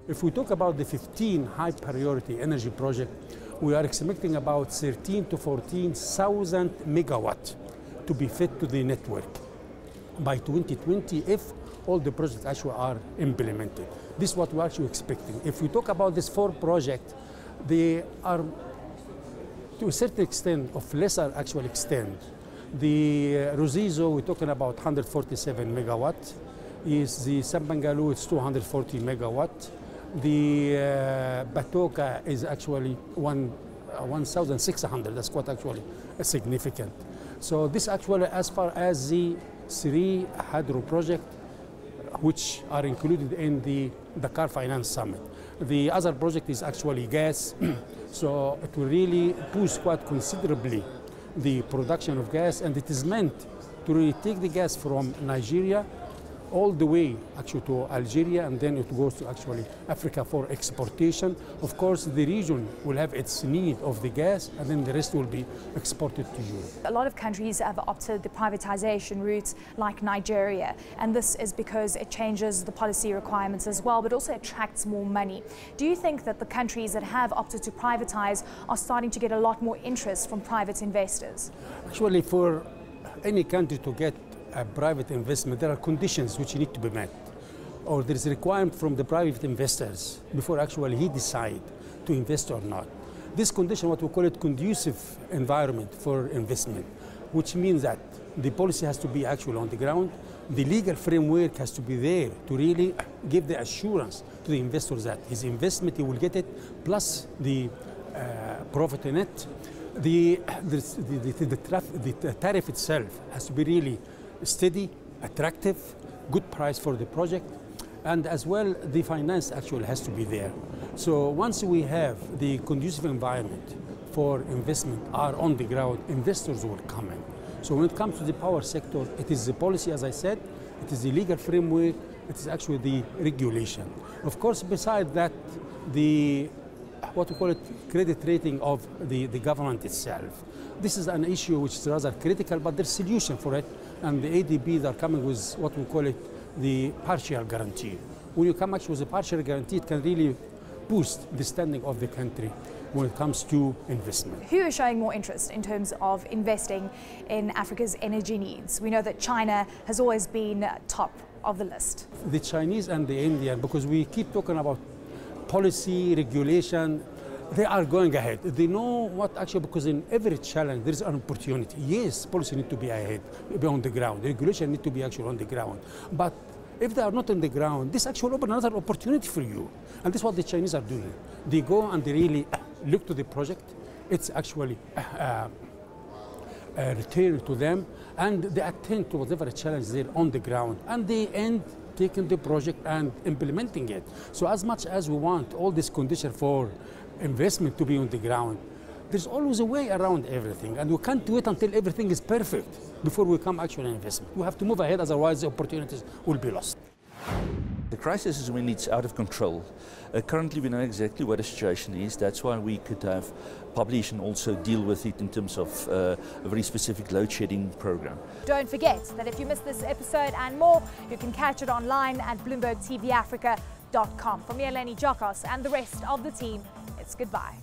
If we talk about the 15 high priority energy projects, we are expecting about 13 to 14,000 megawatt to be fed to the network by 2020 if all the projects actually are implemented. This is what we're actually expecting. If we talk about these 4 projects, they are to a certain extent of lesser actual extent. The Ruzizo, we're talking about 147 megawatt. Is the Sambangalu, it's 240 megawatt. The Batoka is actually 1,600. That's quite actually significant. So this actually, as far as the 3 hydro project, which are included in the Dakar Finance Summit. The other project is actually gas, so it will really boost quite considerably the production of gas, and it is meant to really take the gas from Nigeria all the way actually to Algeria, and then it goes to actually Africa for exportation. Of course, the region will have its need of the gas, and then the rest will be exported to Europe. A lot of countries have opted the privatization route, like Nigeria, and this is because it changes the policy requirements as well, but also attracts more money. Do you think that the countries that have opted to privatize are starting to get a lot more interest from private investors? Actually, for any country to get a private investment, there are conditions which need to be met, or there is a requirement from the private investors before actually he decide to invest or not. This condition, what we call it, conducive environment for investment, which means that the policy has to be actually on the ground, the legal framework has to be there to really give the assurance to the investors that his investment, he will get it, plus the profit in it. The tariff itself has to be really steady, attractive, good price for the project, and as well the finance actually has to be there. So once we have the conducive environment for investment are on the ground, investors will come in. So when it comes to the power sector, it is the policy, as I said, it is the legal framework, it is actually the regulation. Of course, besides that, the what we call it, credit rating of the government itself. This is an issue which is rather critical, but there's a solution for it, and the ADB, they're coming with what we call it the partial guarantee. When you come actually with a partial guarantee, it can really boost the standing of the country when it comes to investment. Who is showing more interest in terms of investing in Africa's energy needs? We know that China has always been top of the list. The Chinese and the Indian, because we keep talking about policy, regulation, they are going ahead. They know what actually, because in every challenge there is an opportunity. Yes, policy need to be ahead, be on the ground. Regulation need to be actually on the ground. But if they are not on the ground, this actually opens another opportunity for you. And this is what the Chinese are doing. They go and they really look to the project. It's actually return to them, and they attend to whatever challenge they're on the ground, and they end taking the project and implementing it. So as much as we want all this condition for investment to be on the ground, there's always a way around everything, and we can't wait until everything is perfect before we come actually investment. We have to move ahead, otherwise the opportunities will be lost. The crisis is when it's out of control. Currently we know exactly what the situation is. That's why we could have published and also deal with it in terms of a very specific load shedding program. Don't forget that if you missed this episode and more, you can catch it online at BloombergTVAfrica.com. From me, Eleni Jokos, and the rest of the team, it's goodbye.